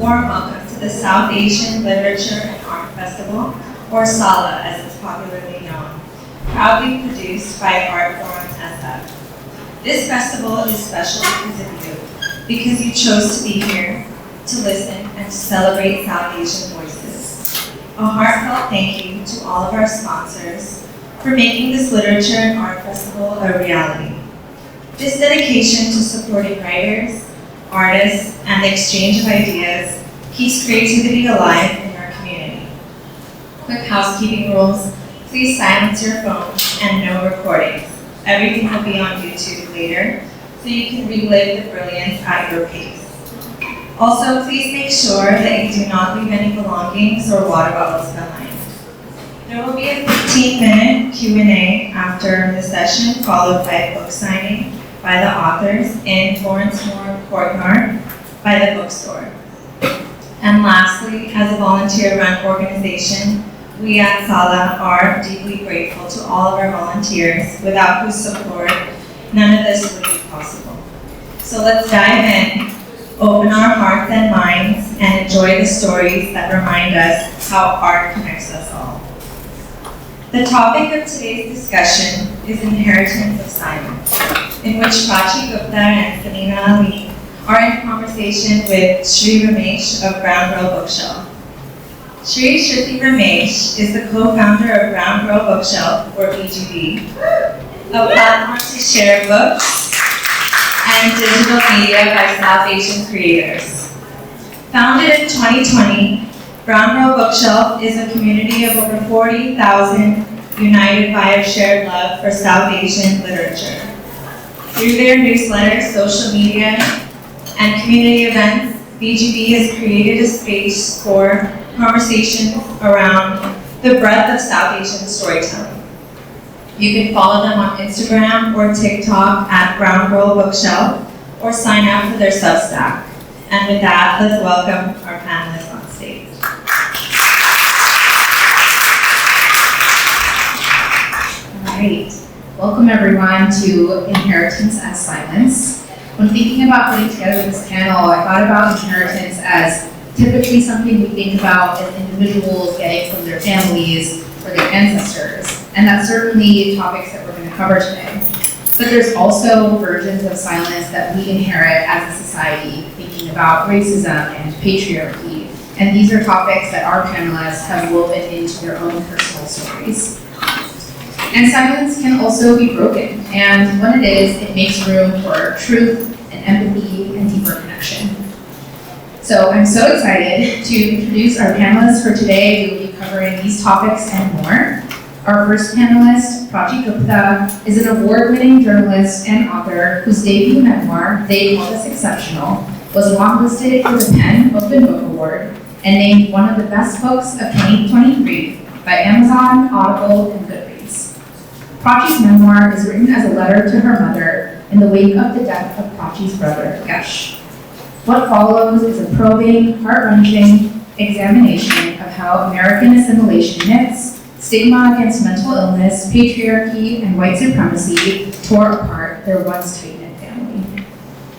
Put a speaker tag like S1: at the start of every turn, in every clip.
S1: warm welcome to the South Asian Literature and Art Festival, or SALA as it's popularly known, proudly produced by Art Forum SF. This festival is special because you chose to be here, to listen, and to celebrate South Asian voices. A heartfelt thank you to all of our sponsors for making this literature and art festival a reality. This dedication to supporting writers, artists, and the exchange of ideas keeps creativity alive in our community. Quick housekeeping rules: please silence your phone and no recordings. Everything will be on YouTube later, so you can relive the brilliance at your pace. Also, please make sure that you do not leave any belongings or water bottles behind. There will be a 15-minute Q&A after the session, followed by a book signing by the authors in Florence Moore Courtyard by the bookstore. And lastly, as a volunteer-run organization, we at SALA are deeply grateful to all of our volunteers, without whose support none of this would be possible. So let's dive in, open our hearts and minds, and enjoy the stories that remind us how art connects us all. The topic of today's discussion is inheritance of silence, in which PRACHI Gupta and Samina Ali are in conversation with Shri Ramesh of Brown Girl Bookshelf. Shri Shruti Ramesh is the co-founder of Brown Girl Bookshelf, or BGB, a platform to share books and digital media by South Asian creators. Founded in 2020, Brown Girl Bookshelf is a community of over 40,000 united by a shared love for South Asian literature. Through their newsletters, social media, and community events, BGB has created a space for conversations around the breadth of South Asian storytelling. You can follow them on Instagram or TikTok at Brown Girl Bookshelf, or sign up for their Substack. And with that, let's welcome our panelists on stage.
S2: All right. Welcome everyone to Inheritance as Silence. When thinking about putting together this panel, I thought about inheritance as typically something we think about as individuals getting from their families or their ancestors, and that's certainly topics that we're going to cover today. But there's also versions of silence that we inherit as a society, thinking about racism and patriarchy, and these are topics that our panelists have woven into their own personal stories. And silence can also be broken, and when it is, it makes room for truth and empathy and deeper connection. So I'm so excited to introduce our panelists for today. We will be covering these topics and more. Our first panelist, PRACHI Gupta, is an award-winning journalist and author whose debut memoir, They Called Us Exceptional, was longlisted for the PEN Open Book Award and named one of the best books of 2023 by Amazon, Audible, and Goodreads. PRACHI's memoir is written as a letter to her mother in the wake of the death of PRACHI's brother, Yash. What follows is a probing, heart-wrenching examination of how American assimilation myths, stigma against mental illness, patriarchy, and white supremacy tore apart their once tight-knit family.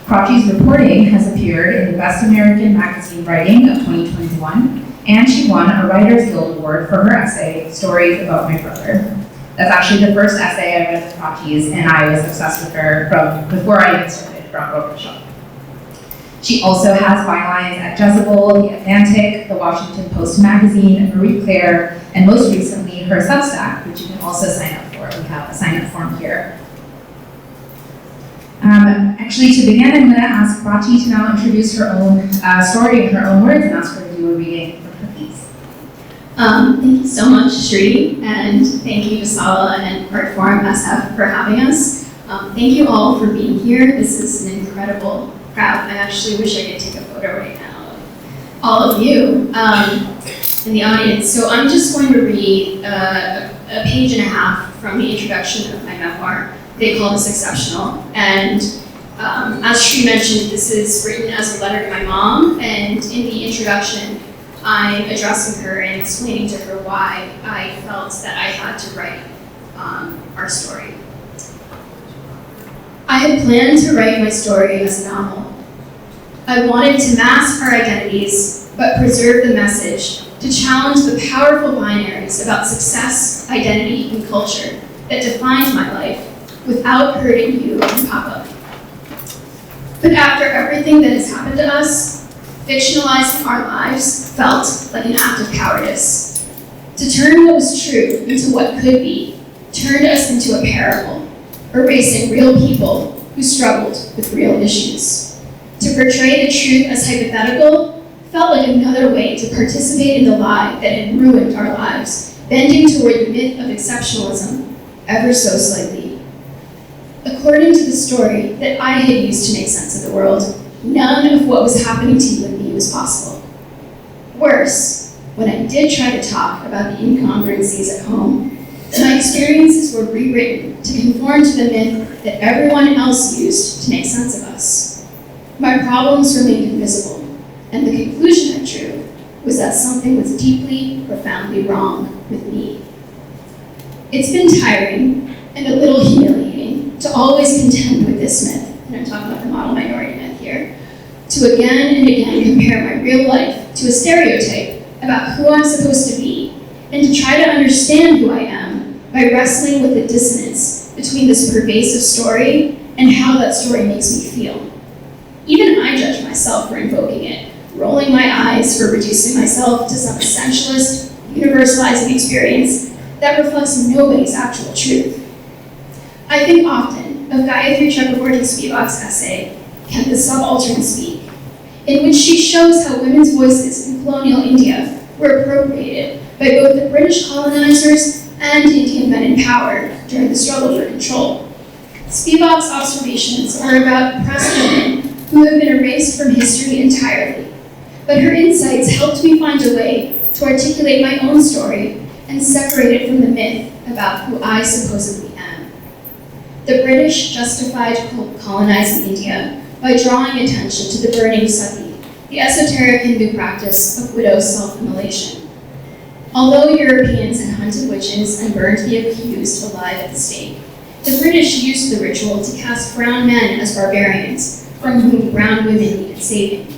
S2: PRACHI's reporting has appeared in the Best American Magazine Writing of 2021, and she won a Writers Guild Award for her essay, Stories About My Brother. That's actually the first essay I read of PRACHI's, and I was obsessed with her from before I even started Brown Girl Bookshelf. She also has bylines at Jezebel, The Atlantic, The Washington Post Magazine, Marie Claire, and most recently her Substack, which you can also sign up for. We have a sign-up form here. Actually, to begin, I'm going to ask PRACHI to now introduce her own story in her own words and ask her to do a reading from her piece.
S3: Thank you so much, Shri, and thank you to SALA and Art Forum SF for having us. Thank you all for being here. This is an incredible crowd. I actually wish I could take a photo right now of all of you in the audience. So I'm just going to read a page and a half from the introduction of my memoir, They Called Us Exceptional. And as Shri mentioned, this is written as a letter to my mom, and in the introduction, I'm addressing her and explaining to her why I felt that I had to write our story. I had planned to write my story as a novel. I wanted to mask our identities, but preserve the message, to challenge the powerful binaries about success, identity, and culture that defined my life without hurting you and Papa. But after everything that has happened to us, fictionalizing our lives felt like an act of cowardice. To turn what was true into what could be turned us into a parable, erasing real people who struggled with real issues. To portray the truth as hypothetical felt like another way to participate in the lie that had ruined our lives, bending toward the myth of exceptionalism ever so slightly. According to the story that I had used to make sense of the world, none of what was happening to you and me was possible. Worse, when I did try to talk about the incongruencies at home, my experiences were rewritten to conform to the myth that everyone else used to make sense of us. My problems remained invisible, and the conclusion I drew was that something was deeply, profoundly wrong with me. It's been tiring and a little humiliating to always contend with this myth, and I'm talking about the model minority myth here, to again and again compare my real life to a stereotype about who I'm supposed to be, and to try to understand who I am by wrestling with the dissonance between this pervasive story and how that story makes me feel. Even I judge myself for invoking it, rolling my eyes for reducing myself to some essentialist, universalizing experience that reflects nobody's actual truth. I think often of Gayatri Chakraborty's Spivak's essay, Can the Subaltern Speak?, in which she shows how women's voices in colonial India were appropriated by both the British colonizers and Indian men in power during the struggle for control. Spivak's observations are about oppressed women who have been erased from history entirely, but her insights helped me find a way to articulate my own story and separate it from the myth about who I supposedly am. The British justified colonizing India by drawing attention to the burning sati, the esoteric Hindu practice of widow self-immolation. Although Europeans had hunted witches and burned the accused alive at the stake, the British used the ritual to cast brown men as barbarians, from whom brown women needed saving.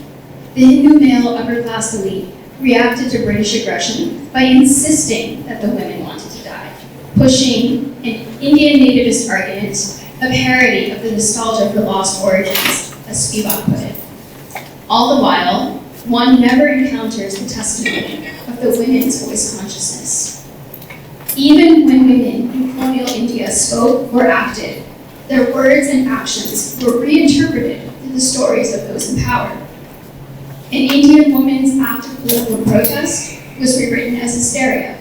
S3: The Hindu male upper-class elite reacted to British aggression by insisting that the women wanted to die, pushing an Indian nativist argument, a parody of the nostalgia for lost origins, as Spivak put it. All the while, one never encounters the testimony of the women's voice consciousness. Even when women in colonial India spoke or acted, their words and actions were reinterpreted through the stories of those in power. An Indian woman's act of political protest was rewritten as hysteria,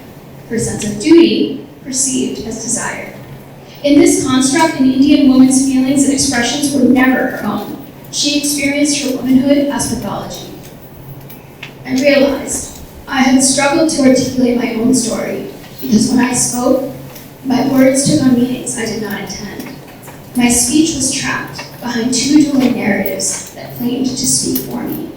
S3: her sense of duty perceived as desire. In this construct, an Indian woman's feelings and expressions were never her own. She experienced her womanhood as pathology. I realized I had struggled to articulate my own story because when I spoke, my words took on meanings I did not intend. My speech was trapped behind two dueling narratives that claimed to speak for me.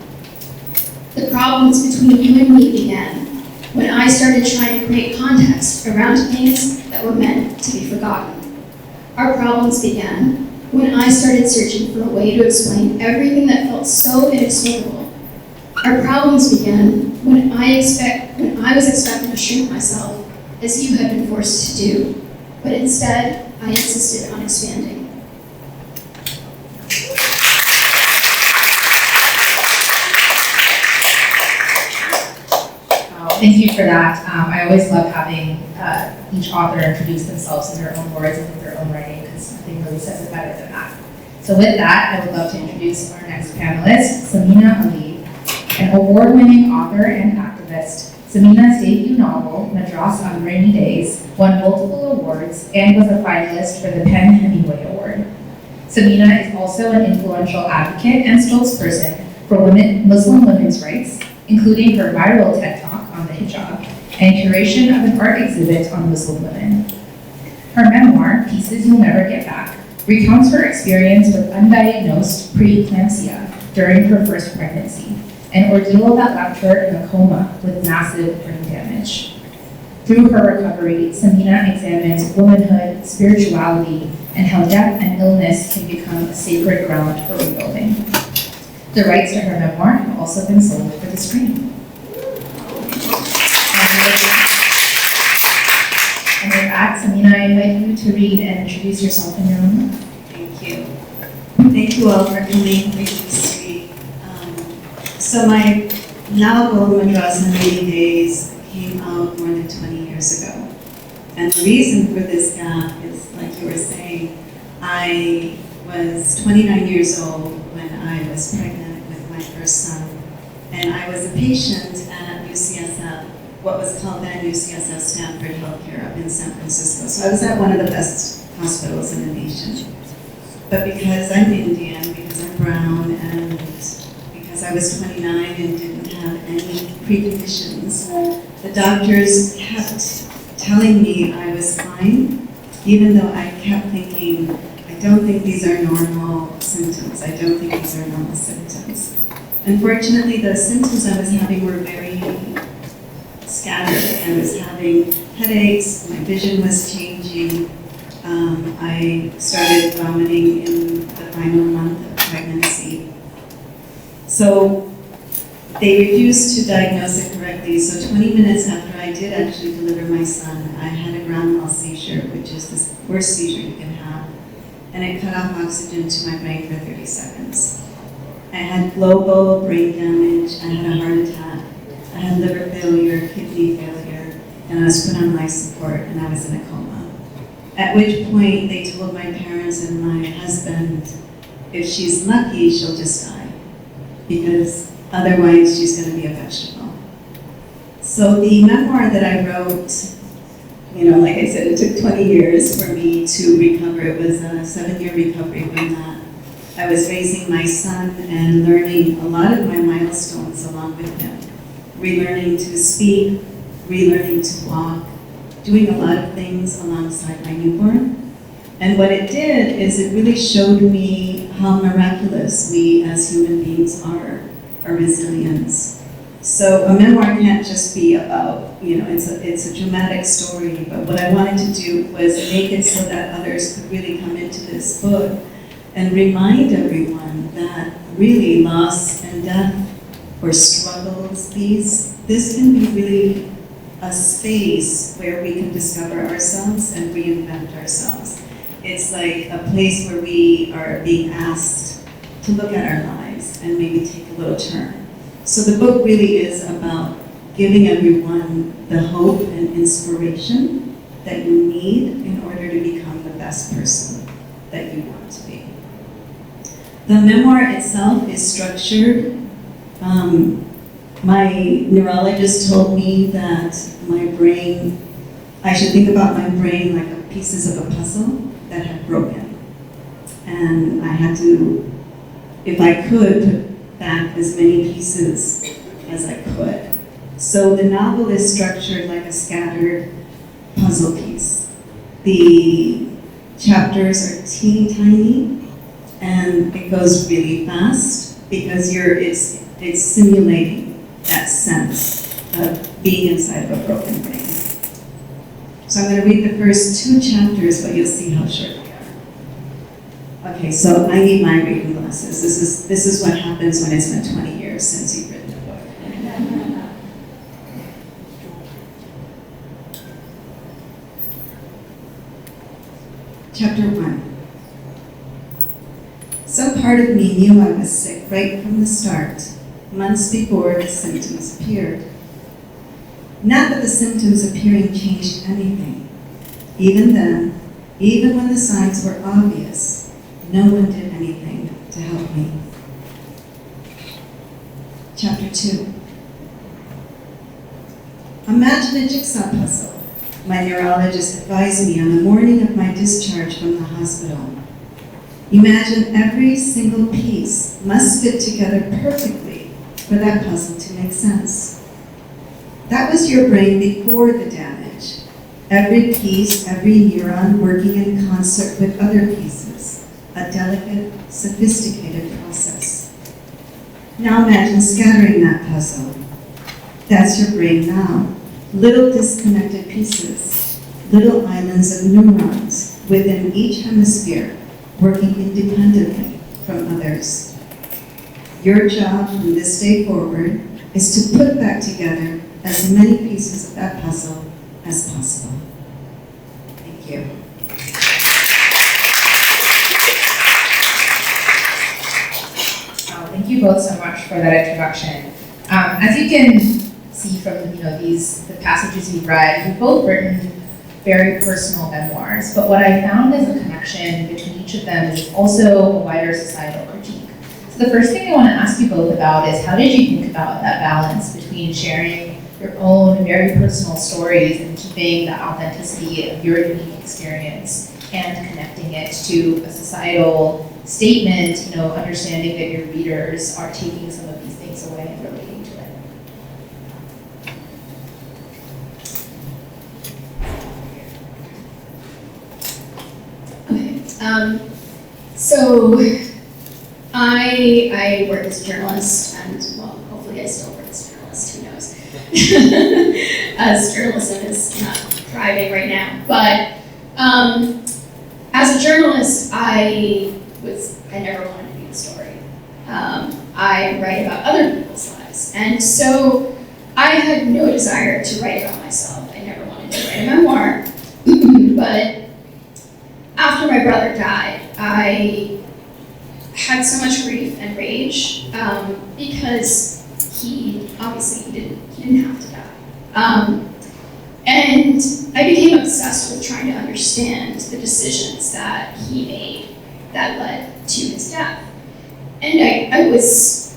S3: The problems between you and me began when I started trying to create context around things that were meant to be forgotten. Our problems began when I started searching for a way to explain everything that felt so inexplicable. Our problems began when I was expected to shrink myself, as you had been forced to do, but instead I insisted on expanding.
S2: Thank you for that. I always love having each author introduce themselves in their own words and with their own writing, because nothing really says it better than that. So with that, I would love to introduce our next panelist, Samina Ali, an award-winning author and activist. Samina's debut novel, Madras on Rainy Days, won multiple awards and was a finalist for the PEN Hemingway Award. Samina is also an influential advocate and spokesperson for Muslim women's rights, including her viral TED Talk on the hijab and curation of an art exhibit on Muslim women. Her memoir, Pieces You'll Never Get Back, recounts her experience with undiagnosed preeclampsia during her first pregnancy, an ordeal that left her in a coma with massive brain damage. Through her recovery, Samina examines womanhood, spirituality, and how death and illness can become a sacred ground for rebuilding. The rights to her memoir have also been sold for the screen. And with that, Samina, I invite you to read and introduce yourself in your own words.
S4: Thank you. Thank you all for coming. Thank you, sweetie. So my novel, Madras in 80 Days, came out more than 20 years ago. And the reason for this gap is, like you were saying, I was 29 years old when I was pregnant with my first son. And I was a patient at UCSF, what was called then UCSF Stanford Healthcare up in San Francisco. So I was at one of the best hospitals in the nation. But because I'm Indian, because I'm brown, and because I was 29 and didn't have any preconditions, the doctors kept telling me I was fine, even though I kept thinking, I don't think these are normal symptoms. I don't think these are normal symptoms. Unfortunately, the symptoms I was having were very scattered. I was having headaches, my vision was changing. I started vomiting in the final month of pregnancy. So they refused to diagnose it correctly, so 20 minutes after I did actually deliver my son, I had a grand mal seizure, which is the worst seizure you can have, and it cut off oxygen to my brain for 30 seconds. I had global brain damage, I had a heart attack, I had liver failure, kidney failure, and I was put on life support, and I was in a coma. At which point they told my parents and my husband, if she's lucky, she'll just die, because otherwise she's going to be a vegetable. So the memoir that I wrote, like I said, it took 20 years for me to recover. It was a 7-year recovery from that. I was raising my son and learning a lot of my milestones along with him. Relearning to speak, relearning to walk, doing a lot of things alongside my newborn. And what it did is it really showed me how miraculous we as human beings are, our resilience. So a memoir can't just be about, it's a dramatic story, but what I wanted to do was make it so that others could really come into this book and remind everyone that really loss and death or struggles, this can be really a space where we can discover ourselves and reinvent ourselves. It's like a place where we are being asked to look at our lives and maybe take a little turn. So the book really is about giving everyone the hope and inspiration that you need in order to become the best person that you want to be. The memoir itself is structured. My neurologist told me that I should think about my brain like pieces of a puzzle that had broken. And I had to, if I could, put back as many pieces as I could. So the novel is structured like a scattered puzzle piece. The chapters are teeny tiny, and it goes really fast because it's simulating that sense of being inside of a broken brain. So I'm going to read the first 2 chapters, but you'll see how short they are. Okay, so I need my reading glasses. This is what happens when it's been 20 years since you've written a book. Chapter 1. Some part of me knew I was sick right from the start, months before the symptoms appeared. Not that the symptoms appearing changed anything. Even then, even when the signs were obvious, no one did anything to help me. Chapter 2. Imagine a jigsaw puzzle, my neurologist advised me on the morning of my discharge from the hospital. Imagine every single piece must fit together perfectly for that puzzle to make sense. That was your brain before the damage. Every piece, every neuron working in concert with other pieces. A delicate, sophisticated process. Now imagine scattering that puzzle. That's your brain now. Little disconnected pieces. Little islands of neurons within each hemisphere working independently from others. Your job from this day forward is to put back together as many pieces of that puzzle as possible. Thank you.
S2: Thank you both so much for that introduction. As you can see from the passages you've read, you've both written very personal memoirs, but what I found is a connection between each of them is also a wider societal critique. So the first thing I want to ask you both about is how did you think about that balance between sharing your own very personal stories and keeping the authenticity of your unique experience and connecting it to a societal statement, understanding that your readers are taking some of these things away and relating to it?
S3: Okay. So I work as a journalist, and well, hopefully I still work as a journalist. Who knows? As journalism is not thriving right now, but as a journalist, I never wanted to be the story. I write about other people's lives, and so I had no desire to write about myself. I never wanted to write a memoir, but after my brother died, I had so much grief and rage because he didn't have to die. And I became obsessed with trying to understand the decisions that he made that led to his death. And I was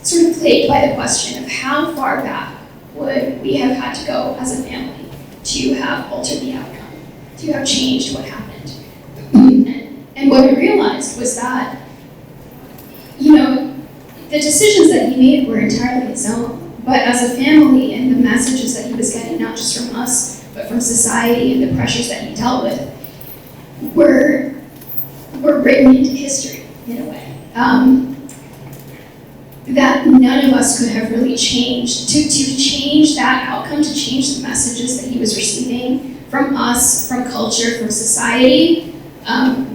S3: sort of plagued by the question of how far back would we have had to go as a family to have altered the outcome, to have changed what happened. And what I realized was that, the decisions that he made were entirely his own, but as a family and the messages that he was getting, not just from us, but from society and the pressures that he dealt with, were written into history in a way. That none of us could have really changed. To change that outcome, to change the messages that he was receiving from us, from culture, from society,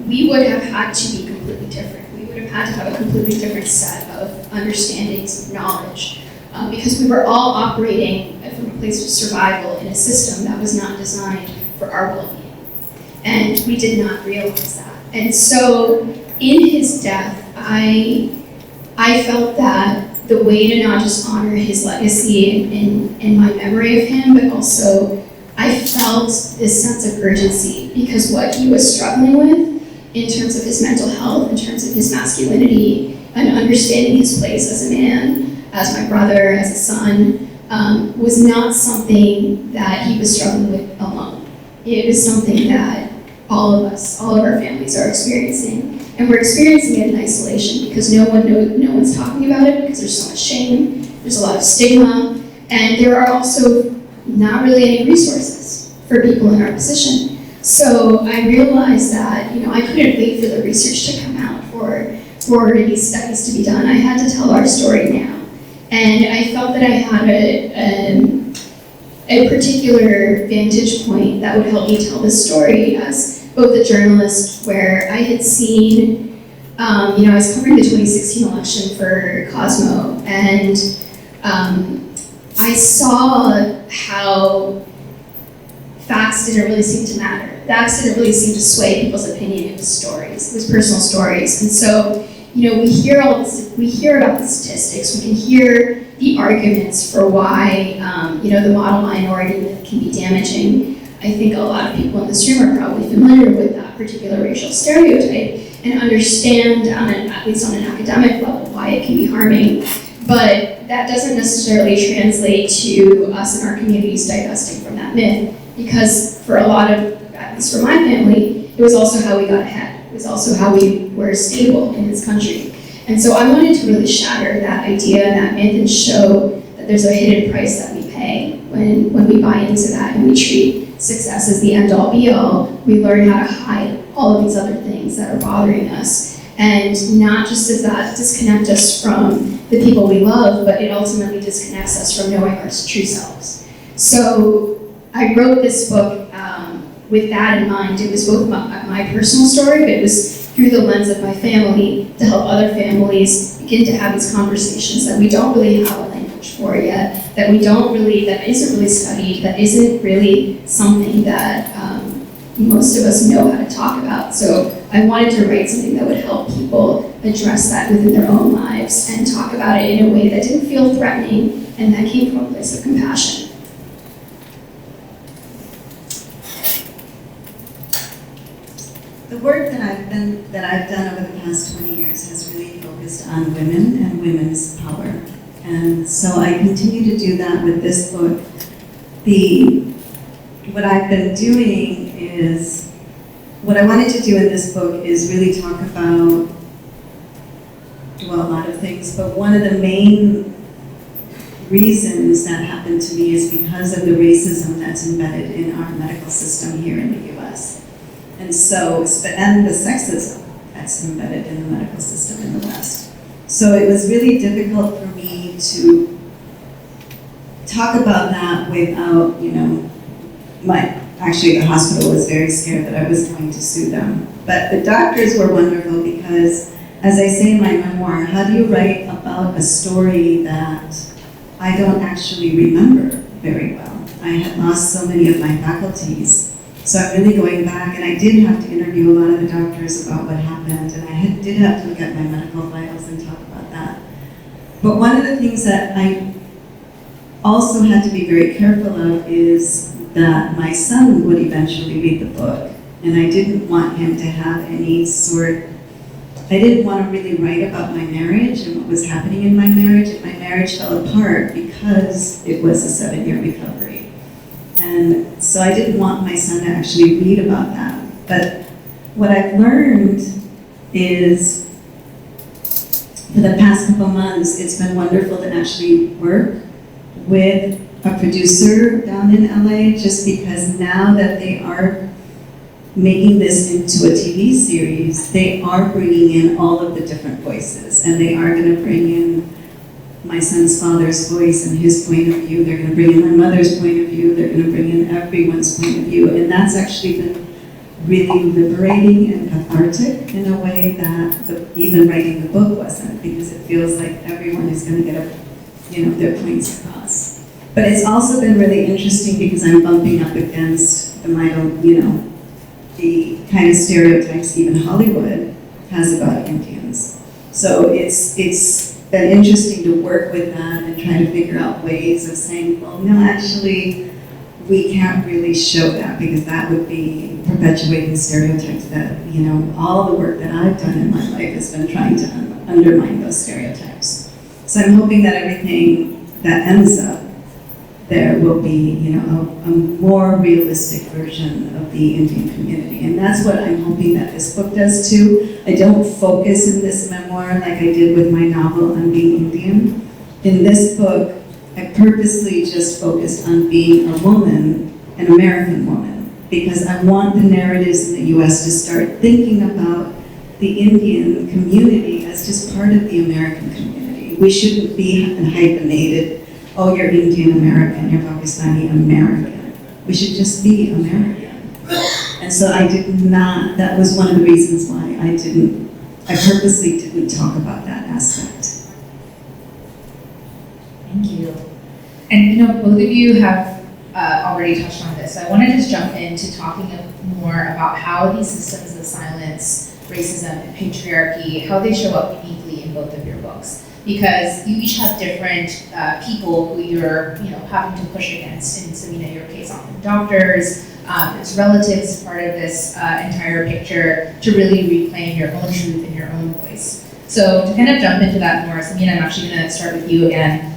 S3: we would have had to be completely different. We would have had to have a completely different set of understandings, of knowledge, because we were all operating from a place of survival in a system that was not designed for our well-being. And we did not realize that. And so in his death, I felt that the way to not just honor his legacy in my memory of him, but also I felt this sense of urgency, because what he was struggling with in terms of his mental health, in terms of his masculinity, and understanding his place as a man, as my brother, as a son, was not something that he was struggling with alone. It was something that all of us, all of our families are experiencing. And we're experiencing it in isolation because no one's talking about it, because there's so much shame, there's a lot of stigma, and there are also not really any resources for people in our position. So I realized that I couldn't wait for the research to come out, for these studies to be done. I had to tell our story now. And I felt that I had a particular vantage point that would help me tell this story as both a journalist, where I had seen, I was covering the 2016 election for Cosmo, and I saw how facts didn't really seem to matter. Facts didn't really seem to sway people's opinion. It was stories. It was personal stories. And so, we hear about the statistics. We can hear the arguments for why, the model minority myth can be damaging. I think a lot of people in this room are probably familiar with that particular racial stereotype and understand, at least on an academic level, why it can be harming. But that doesn't necessarily translate to us in our communities divesting from that myth, because for a lot of, at least for my family, it was also how we got ahead. It was also how we were stable in this country. And so I wanted to really shatter that idea, that myth, and show that there's a hidden price that we pay when we buy into that and we treat success as the end-all be-all. We learn how to hide all of these other things that are bothering us. And not just does that disconnect us from the people we love, but it ultimately disconnects us from knowing our true selves. So I wrote this book with that in mind. It was both my personal story, but it was through the lens of my family to help other families begin to have these conversations that we don't really have a language for yet, that isn't really studied, that isn't really something that most of us know how to talk about. So I wanted to write something that would help people address that within their own lives and talk about it in a way that didn't feel threatening and that came from a place of compassion.
S4: The work that I've done over the past 20 years has really focused on women and women's power. And so I continue to do that with this book. What I've been doing is, what I wanted to do in this book is really talk about, well, a lot of things, but one of the main reasons that happened to me is because of the racism that's embedded in our medical system here in the US. And so, and the sexism that's embedded in the medical system in the West. So it was really difficult for me to talk about that without, actually the hospital was very scared that I was going to sue them. But the doctors were wonderful because, as I say in my memoir, how do you write about a story that I don't actually remember very well? I had lost so many of my faculties. So I'm really going back, and I did have to interview a lot of the doctors about what happened, and I did have to look at my medical files and talk about that. But one of the things that I also had to be very careful of is that my son would eventually read the book, and I didn't want him to have I didn't want to really write about my marriage and what was happening in my marriage, and my marriage fell apart because it was a 7-year recovery. And so I didn't want my son to actually read about that. But what I've learned is, for the past couple months, it's been wonderful to actually work with a producer down in LA, just because now that they are making this into a TV series, they are bringing in all of the different voices, and they are going to bring in my son's father's voice and his point of view. They're going to bring in my mother's point of view. They're going to bring in everyone's point of view, and that's actually been really liberating and cathartic in a way that even writing the book wasn't, because it feels like everyone is going to get their points across. But it's also been really interesting because I'm bumping up against the kind of stereotypes even Hollywood has about Indians. So it's been interesting to work with that and try to figure out ways of saying, well, no, actually, we can't really show that, because that would be perpetuating stereotypes that, all the work that I've done in my life has been trying to undermine those stereotypes. So I'm hoping that everything that ends up there will be, a more realistic version of the Indian community. And that's what I'm hoping that this book does too. I don't focus in this memoir like I did with my novel on being Indian. In this book, I purposely just focused on being a woman, an American woman, because I want the narratives in the US to start thinking about the Indian community as just part of the American community. We shouldn't be hyphenated, oh, you're Indian American, you're Pakistani American. We should just be American. And so that was one of the reasons why I purposely didn't talk about that aspect.
S2: Thank you. And both of you have already touched on this, so I want to just jump into talking more about how these systems of silence, racism, and patriarchy, how they show up uniquely in both of your books. Because you each have different people who you're having to push against. In Samina, your case, often doctors, it's relatives, part of this entire picture, to really reclaim your own truth and your own voice. So to kind of jump into that more, Samina, I'm actually going to start with you again.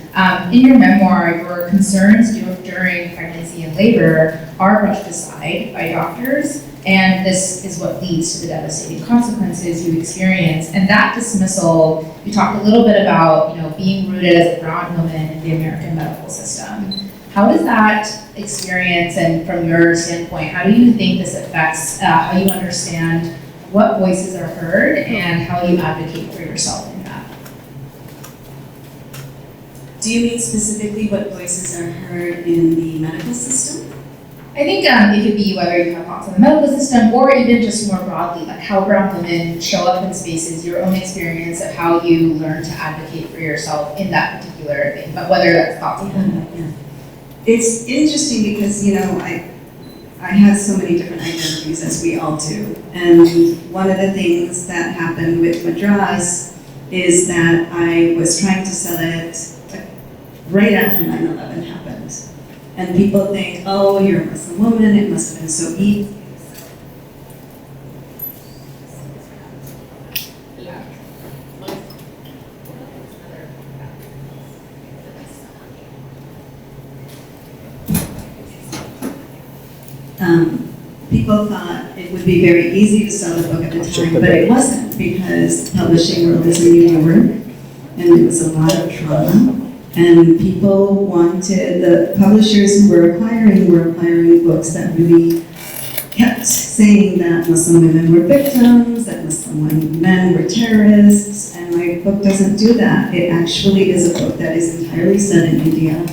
S2: In your memoir, your concerns during pregnancy and labor are brushed aside by doctors, and this is what leads to the devastating consequences you experience. And that dismissal, you talked a little bit about, being rooted as a brown woman in the American medical system. How does that experience, and from your standpoint, how do you think this affects how you understand what voices are heard and how you advocate for yourself in that?
S4: Do you mean specifically what voices are heard in the medical system?
S2: I think it could be whether you have thoughts on the medical system or even just more broadly, like how brown women show up in spaces, your own experience of how you learn to advocate for yourself in that particular thing, but whether that's thoughts on that.
S4: Yeah. It's interesting because, I had so many different identities, as we all do. And one of the things that happened with Madras is that I was trying to sell it right after 9/11 happened. And people think, oh, you're a Muslim woman, it must have been so easy. People thought it would be very easy to sell the book at the time, but it wasn't, because the publishing world is a new work, and there was a lot of trauma. And people wanted, the publishers who were acquiring books that really kept saying that Muslim women were victims, that Muslim men were terrorists, and my book doesn't do that. It actually is a book that is entirely set in India,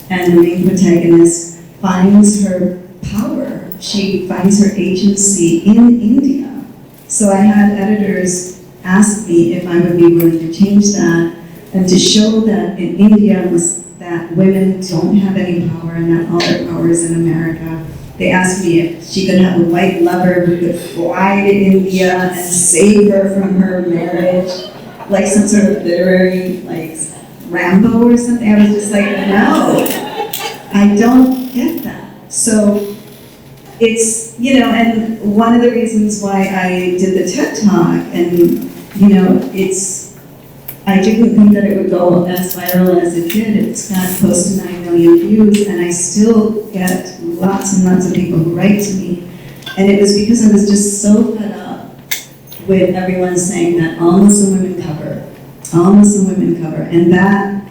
S4: and the main protagonist finds her power. She finds her agency in India. So I had editors ask me if I would be willing to change that and to show that in India that women don't have any power and that all their power is in America. They asked me if she could have a white lover who could fly to India and save her from her marriage, like some sort of literary, like Rambo or something. I was just like, no, I don't get that. So it's, and one of the reasons why I did the TED Talk, and, I didn't think that it would go as viral as it did. It's got close to 9 million views, and I still get lots and lots of people who write to me. And it was because I was just so fed up with everyone saying that all Muslim women cover, all Muslim women cover. And that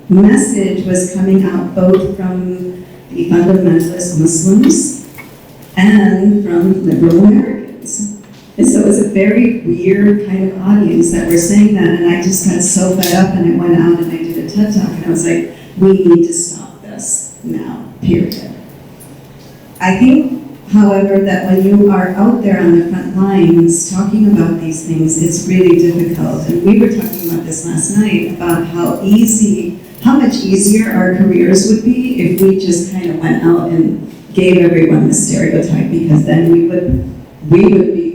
S4: message was coming out both from the fundamentalist Muslims and from liberal Americans. And so it was a very weird kind of audience that were saying that, and I just got so fed up, and I went out and I did a TED Talk, and I was like, we need to stop this now, period. I think, however, that when you are out there on the front lines talking about these things, it's really difficult. And we were talking about this last night, about how much easier our careers would be if we just kind of went out and gave everyone the stereotype, because then we would be,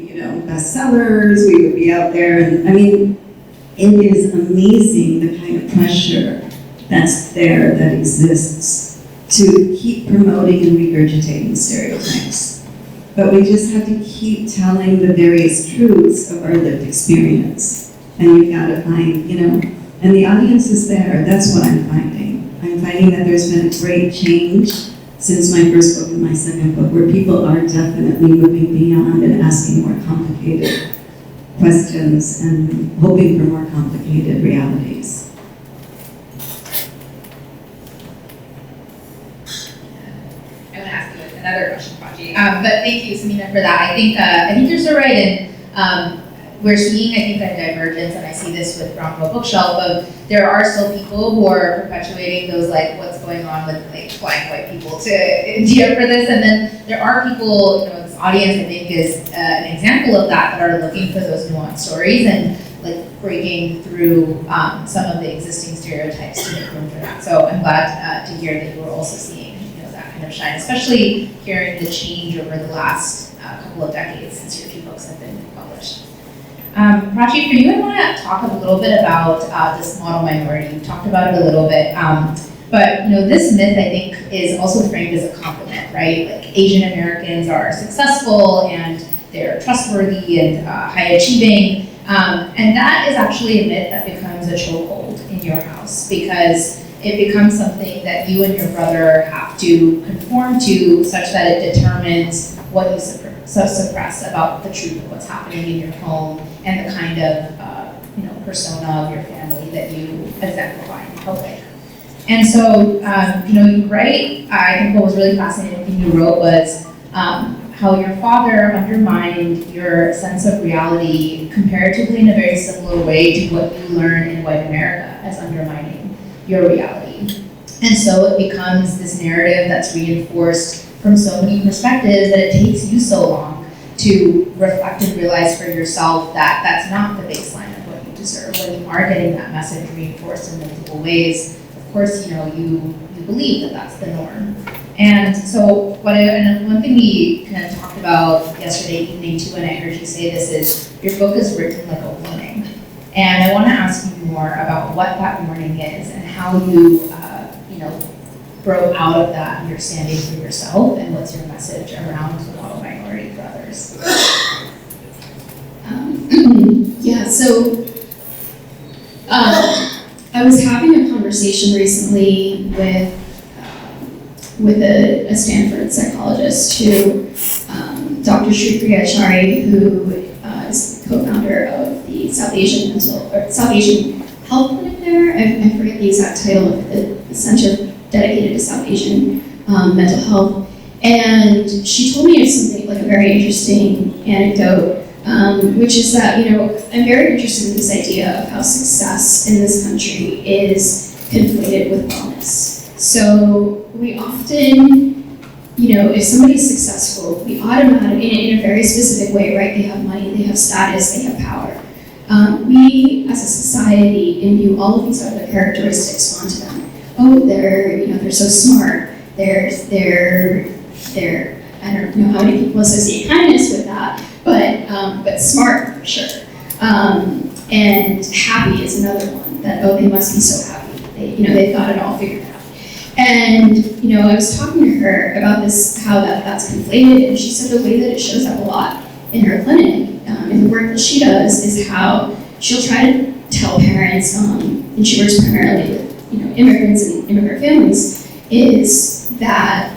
S4: bestsellers, we would be out there, and it is amazing the kind of pressure that's there, that exists, to keep promoting and regurgitating stereotypes. But we just have to keep telling the various truths of our lived experience. And you've got to find, and the audience is there. That's what I'm finding. I'm finding that there's been a great change since my first book and my second book, where people are definitely moving beyond and asking more complicated questions and hoping for more complicated realities.
S2: I want to ask you another question, Prachi. But thank you, Samina, for that. I think you're so right, and we're seeing, I think, a divergence, and I see this with Brown Girl Bookshelf, of there are still people who are perpetuating those, what's going on with, flying white people to India for this, and then there are people, this audience, I think, is an example of that are looking for those nuanced stories and, breaking through some of the existing stereotypes to make room for that. So I'm glad to hear that you were also seeing, that kind of shine, especially hearing the change over the last couple of decades since your two books have been published. Prachi, for you, I want to talk a little bit about this model minority. You talked about it a little bit, but this myth, I think, is also framed as a compliment, right? Asian Americans are successful and they're trustworthy and high achieving, and that is actually a myth that becomes a chokehold in your house, because it becomes something that you and your brother have to conform to, such that it determines what you suppress about the truth of what's happening in your home and the kind of persona of your family that you exemplify in public. And so, you write, I think what was really fascinating thing you wrote was how your father undermined your sense of reality comparatively in a very similar way to what you learn in white America as undermining your reality. And so it becomes this narrative that's reinforced from so many perspectives that it takes you so long to reflect and realize for yourself that that's not the baseline of what you deserve. When you are getting that message reinforced in multiple ways, of course, you believe that that's the norm. And so one thing we kind of talked about yesterday evening too, and I heard you say this, is your book is written like a warning. And I want to ask you more about what that warning is and how you, grow out of that understanding for yourself, and what's your message around the model minority for others.
S3: I was having a conversation recently with a Stanford psychologist Dr. Shri who is the co-founder of the South Asian Health Clinic there. I forget the exact title of the center dedicated to South Asian mental health. And she told me something like a very interesting anecdote, which is that, I'm very interested in this idea of how success in this country is conflated with wellness. So we often, if somebody's successful, we automatically, in a very specific way, right? They have money, they have status, they have power. We, as a society, imbue all of these other characteristics onto them. Oh, they're so smart. They're I don't know how many people associate kindness with that, but smart for sure. And happy is another one. That they must be so happy. They've got it all figured out. And I was talking to her about this, how that's conflated, and she said the way that it shows up a lot in her clinic, in the work that she does, is how she'll try to tell parents, and she works primarily with immigrants and immigrant families, is that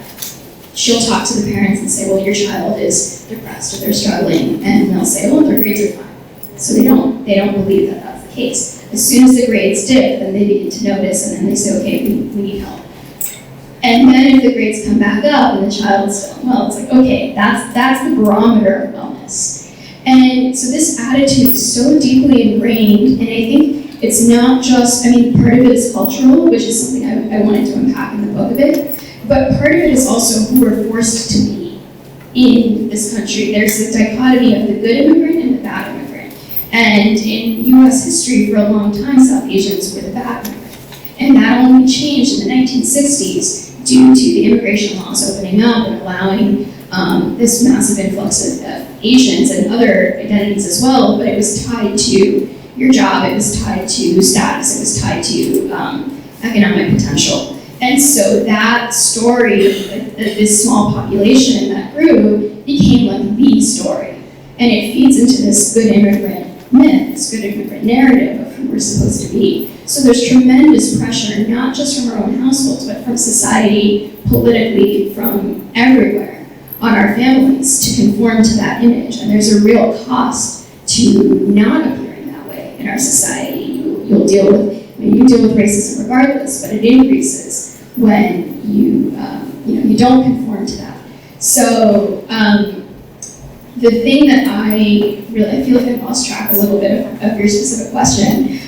S3: she'll talk to the parents and say, well, your child is depressed or they're struggling, and they'll say, well, their grades are fine. So they don't believe that that's the case. As soon as the grades dip, then they begin to notice, and then they say, okay, we need help. And then if the grades come back up and the child's feeling well, it's like, okay, that's the barometer of wellness. And so this attitude is so deeply ingrained, and I think it's not just, part of it is cultural, which is something I wanted to unpack in the book a bit, but part of it is also who we're forced to be in this country. There's the dichotomy of the good immigrant and the bad immigrant. And in US history, for a long time, South Asians were the bad immigrant. And that only changed in the 1960s due to the immigration laws opening up and allowing this massive influx of Asians and other identities as well, but it was tied to your job, it was tied to status, it was tied to economic potential. And so that story, this small population that grew, became like the story. And it feeds into this good immigrant myth, this good immigrant narrative of who we're supposed to be. So there's tremendous pressure, not just from our own households, but from society, politically, from everywhere, on our families to conform to that image. And there's a real cost to not appearing that way in our society. You deal with racism regardless, but it increases when you don't conform to that. So the thing that I feel like I've lost track a little bit of your specific question,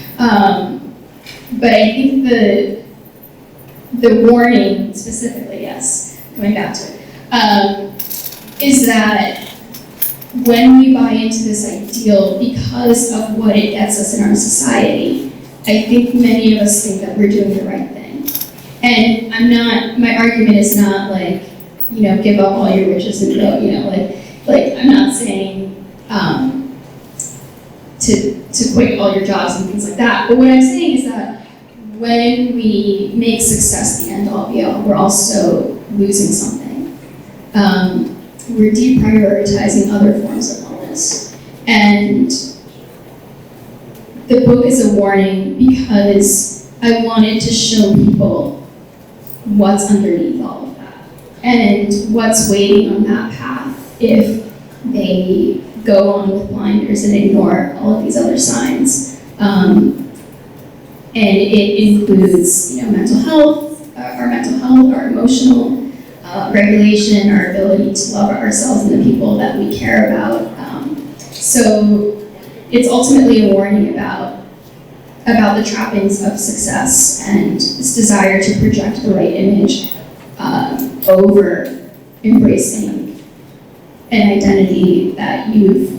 S3: but I think the warning specifically, yes, going back to it, is that when we buy into this ideal because of what it gets us in our society, I think many of us think that we're doing the right thing. And my argument is not like, give up all your riches and go, like I'm not saying to quit all your jobs and things like that. But what I'm saying is that when we make success the end all be all, we're also losing something. We're deprioritizing other forms of wellness. And the book is a warning because I wanted to show people what's underneath all of that and what's waiting on that path if they go on with blinders and ignore all of these other signs. And it includes, mental health, our emotional regulation, our ability to love ourselves and the people that we care about. So it's ultimately a warning about the trappings of success and this desire to project the right image over embracing an identity that you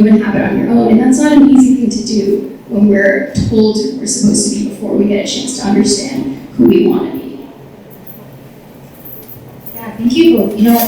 S3: inhabit on your own, and that's not an easy thing to do when we're told who we're supposed to be before we get a chance to understand who we want to be.
S2: Yeah, thank you both. You know,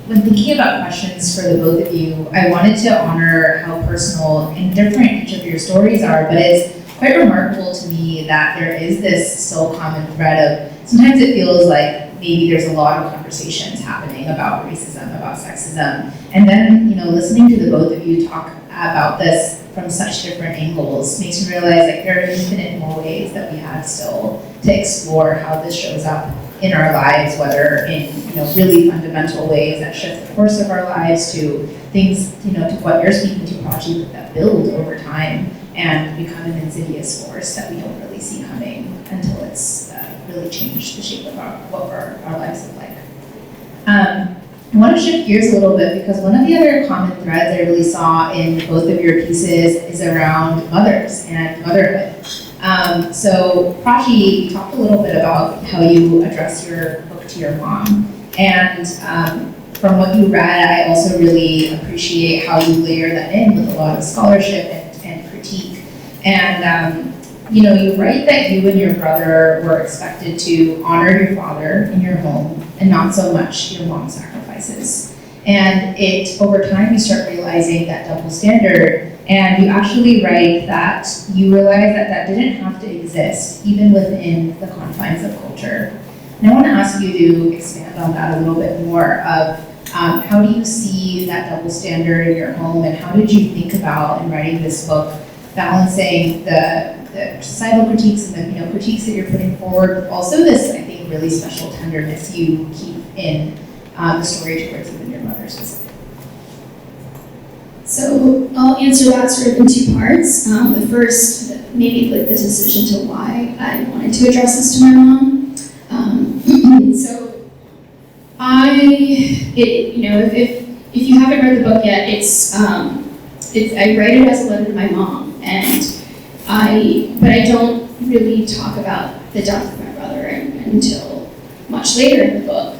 S2: when thinking about questions for the both of you, I wanted to honor how personal and different each of your stories are, but it's quite remarkable to me that there is this still common thread of, sometimes it feels like maybe there's a lot of conversations happening about racism, about sexism, and then, you know, listening to the both of you talk about this from such different angles makes me realize like there are infinite more ways that we have still to explore how this shows up in our lives, whether in, you know, really fundamental ways that shift the course of our lives to things, you know, to what you're speaking to, Prachi, that build over time and become an insidious force that we don't really see coming until it's really changed the shape of what our lives look like. I want to shift gears a little bit because one of the other common threads I really saw in both of your pieces is around mothers and motherhood. So Prachi talked a little bit about how you address your book to your mom. And from what you read, I also really appreciate how you layer that in with a lot of scholarship and critique. And you know, you write that you and your brother were expected to honor your father in your home and not so much your mom's sacrifices. And over time, you start realizing that double standard, and you actually write that you realize that that didn't have to exist, even within the confines of culture. And I want to ask you to expand on that a little bit more of how do you see that double standard in your home, and how did you think about, in writing this book, balancing the societal critiques and the critiques that you're putting forward, but also this, I think, really special tenderness you keep in the story towards even your mother specifically.
S3: So I'll answer that sort of in two parts. The first, maybe like the decision to why I wanted to address this to my mom. So if you haven't read the book yet, I write it as a letter to my mom, but I don't really talk about the death of my brother until much later in the book.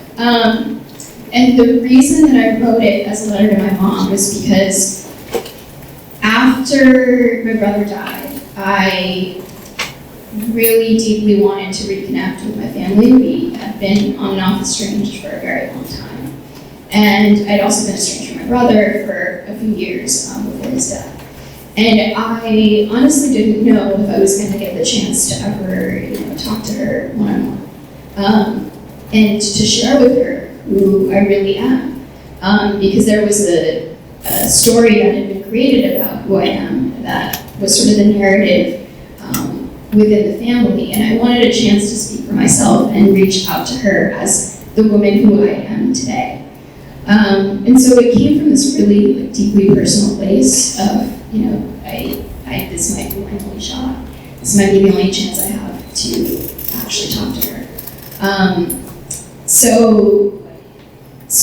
S3: And the reason that I wrote it as a letter to my mom was because after my brother died, I really deeply wanted to reconnect with my family. We had been on and off estranged for a very long time. And I'd also been estranged from my brother for a few years before his death. And I honestly didn't know if I was going to get the chance to ever, talk to her one-on-one. And to share with her who I really am. Because there was a story that had been created about who I am that was sort of the narrative within the family. And I wanted a chance to speak for myself and reach out to her as the woman who I am today. And so it came from this really deeply personal place of, this might be my only shot. This might be the only chance I have to actually talk to her. So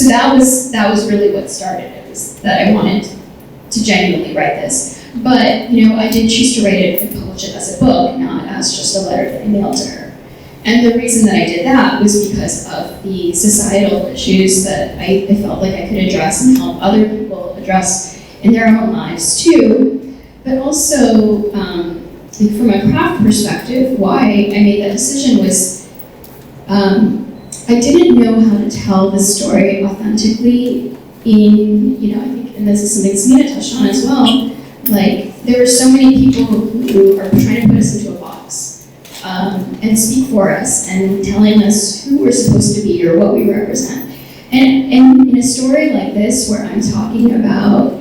S3: that was really what started it, was that I wanted to genuinely write this. But, I did choose to write it and publish it as a book, not as just a letter that I mailed to her. And the reason that I did that was because of the societal issues that I felt like I could address and help other people address in their own lives too. But also, from a craft perspective, why I made that decision was I didn't know how to tell the story authentically in, I think, and this is something Samina touched on as well, like, there are so many people who are trying to put us into a box and speak for us and telling us who we're supposed to be or what we represent. And in a story like this, where I'm talking about,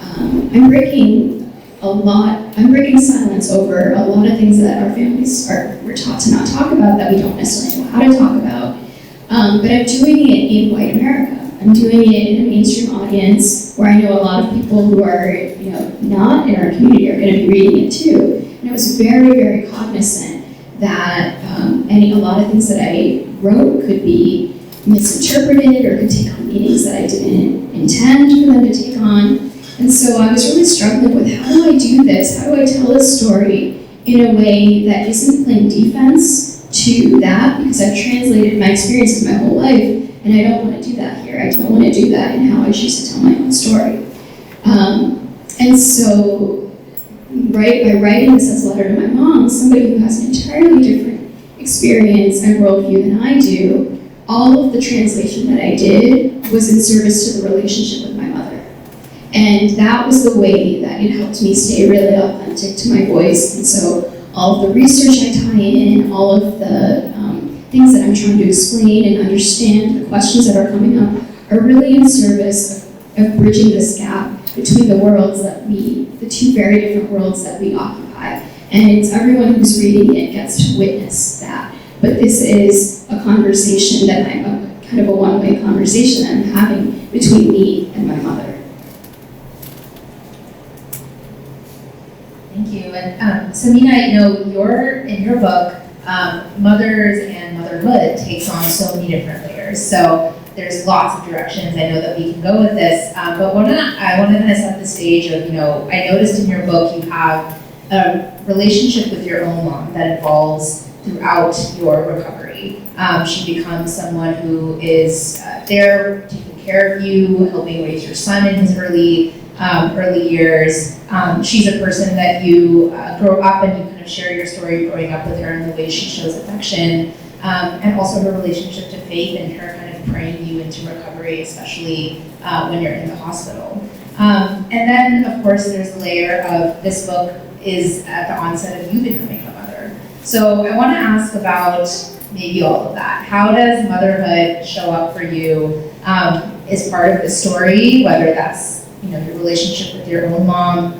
S3: I'm breaking silence over a lot of things that our families we're taught to not talk about, that we don't necessarily know how to talk about. But I'm doing it in white America. I'm doing it in a mainstream audience where I know a lot of people who are, not in our community are going to be reading it too. And I was very, very cognizant that a lot of things that I wrote could be misinterpreted or could take on meanings that I didn't intend for them to take on. And so I was really struggling with, how do I do this? How do I tell this story in a way that isn't playing defense, to that because I've translated my experiences my whole life, and I don't want to do that here. I don't want to do that in how I choose to tell my own story. And so, by writing this as a letter to my mom, somebody who has an entirely different experience and worldview than I do, all of the translation that I did was in service to the relationship with my mother. And that was the way that it helped me stay really authentic to my voice. And so all of the research I tie in, all of the things that I'm trying to explain and understand, the questions that are coming up, are really in service of bridging this gap between the worlds that the two very different worlds that we occupy. And it's everyone who's reading it gets to witness that. But this is a conversation that kind of a one-way conversation that I'm having between me and my mother.
S2: Thank you. And Samina, in your book, mothers and motherhood takes on so many different layers. So there's lots of directions I know that we can go with this. But I want to kind of set the stage of, I noticed in your book you have a relationship with your own mom that evolves throughout your recovery. She becomes someone who is there, taking care of you, helping raise your son in his early years. She's a person that you grow up and you kind of share your story growing up with her and the way she shows affection, and also her relationship to faith and her kind of praying you into recovery, especially when you're in the hospital. And then, of course, there's the layer of this book is at the onset of you becoming a mother. So I want to ask about maybe all of that. How does motherhood show up for you as part of the story, whether that's your relationship with your own mom,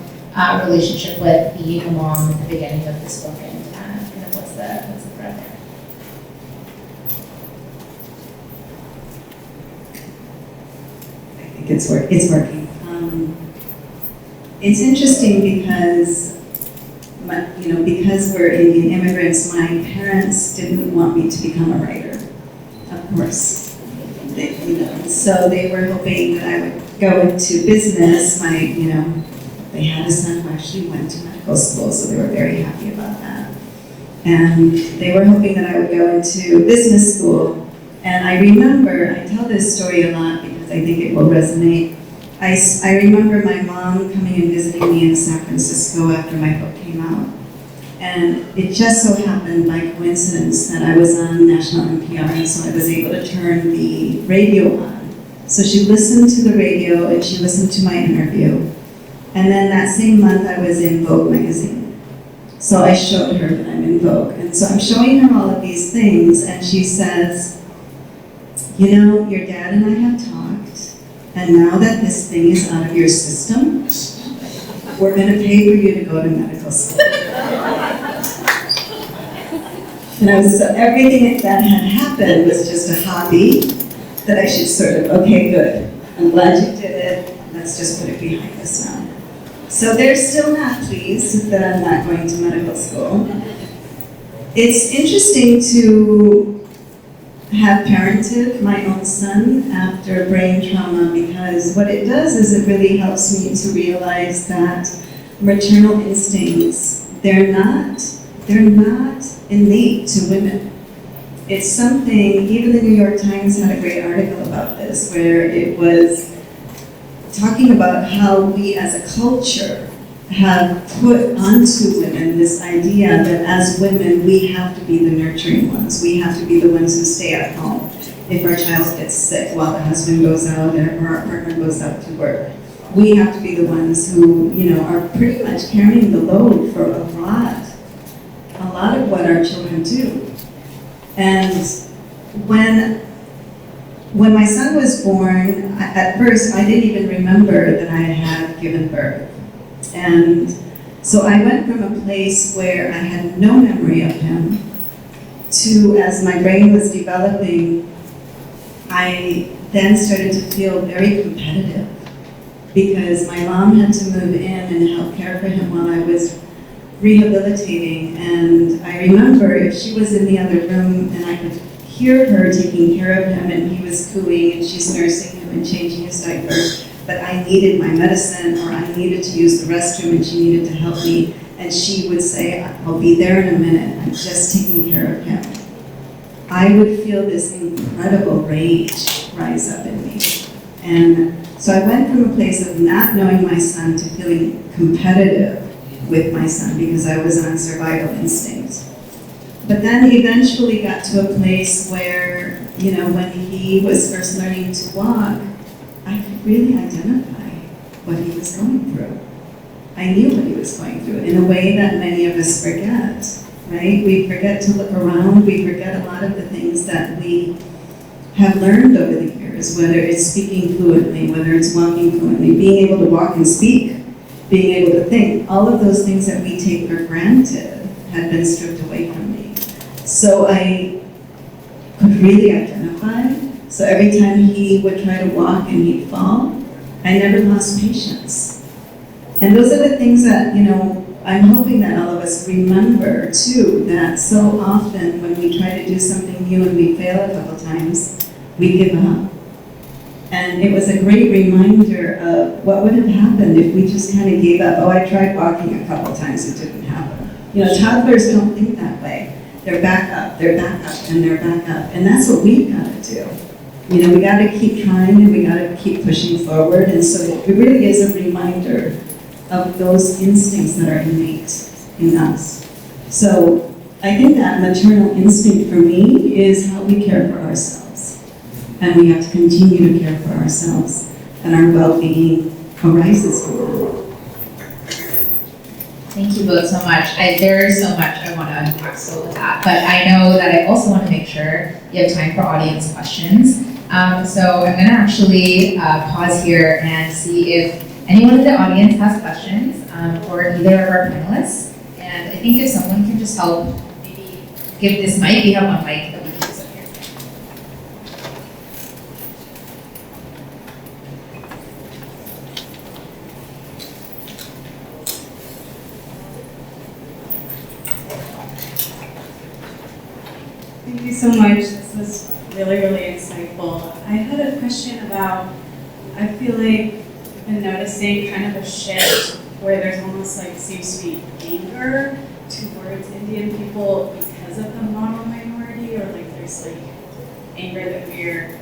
S2: relationship with being a mom at the beginning of this book, and kind of what's the thread there?
S4: I think it's working. It's interesting because, because we're Indian immigrants, my parents didn't want me to become a writer, of course. So they were hoping that I would go into business. They had a son who actually went to medical school, so they were very happy about that. And they were hoping that I would go into business school. And I remember, I tell this story a lot because I think it will resonate. I remember my mom coming and visiting me in San Francisco after my book came out. And it just so happened by coincidence that I was on national NPR, and so I was able to turn the radio on. So she listened to the radio and she listened to my interview. And then that same month I was in Vogue magazine. So I showed her that I'm in Vogue. And so I'm showing her all of these things, and she says, your dad and I have talked, and now that this thing is out of your system, we're going to pay for you to go to medical school. So everything that had happened was just a hobby that I should sort of, okay, good. I'm glad you did it. Let's just put it behind us now. So they're still not pleased that I'm not going to medical school. It's interesting to have parented my own son after brain trauma, because what it does is it really helps me to realize that maternal instincts, they're not innate to women. It's something, even the New York Times had a great article about this, where it was talking about how we as a culture have put onto women this idea that as women, we have to be the nurturing ones. We have to be the ones who stay at home if our child gets sick while the husband goes out or our partner goes out to work. We have to be the ones who, are pretty much carrying the load for a lot of what our children do. And when my son was born, at first I didn't even remember that I had given birth. And so I went from a place where I had no memory of him to, as my brain was developing, I then started to feel very competitive because my mom had to move in and help care for him while I was rehabilitating. And I remember if she was in the other room and I could hear her taking care of him and he was cooing and she's nursing him and changing his diaper, but I needed my medicine or I needed to use the restroom and she needed to help me, and she would say, I'll be there in a minute, I'm just taking care of him. I would feel this incredible rage rise up in me. And so I went from a place of not knowing my son to feeling competitive with my son because I was on survival instinct. But then eventually got to a place where, you know, when he was first learning to walk, I could really identify what he was going through. I knew what he was going through in a way that many of us forget, right? We forget to look around, we forget a lot of the things that we have learned over the years, whether it's speaking fluently, whether it's walking fluently, being able to walk and speak, being able to think. All of those things that we take for granted had been stripped away from me. So I could really identify. So every time he would try to walk and he'd fall, I never lost patience. And those are the things that, you know, I'm hoping that all of us remember too, that so often when we try to do something new and we fail a couple times, we give up. And it was a great reminder of what would have happened if we just kind of gave up. Oh, I tried walking a couple times, it didn't happen. You know, toddlers don't think that way. They're back up, and they're back up. And that's what we've got to do. You know, we got to keep trying and we got to keep pushing forward. And so it really is a reminder of those instincts that are innate in us. So I think that maternal instinct for me is how we care for ourselves. And we have to continue to care for ourselves. And our well-being arises from that.
S2: Thank you both so much. There's so much I want to unpack still with that, but I know that I also want to make sure you have time for audience questions. So I'm going to actually pause here and see if anyone in the audience has questions for either of our panelists. And I think if someone can just help maybe give this mic, we have one mic that we can use up here.
S5: Thank you so much. This was really, really insightful. I had a question about, I feel like I've been noticing kind of a shift where there's almost like seems to be anger towards Indian people because of the model minority, or like there's like anger that we're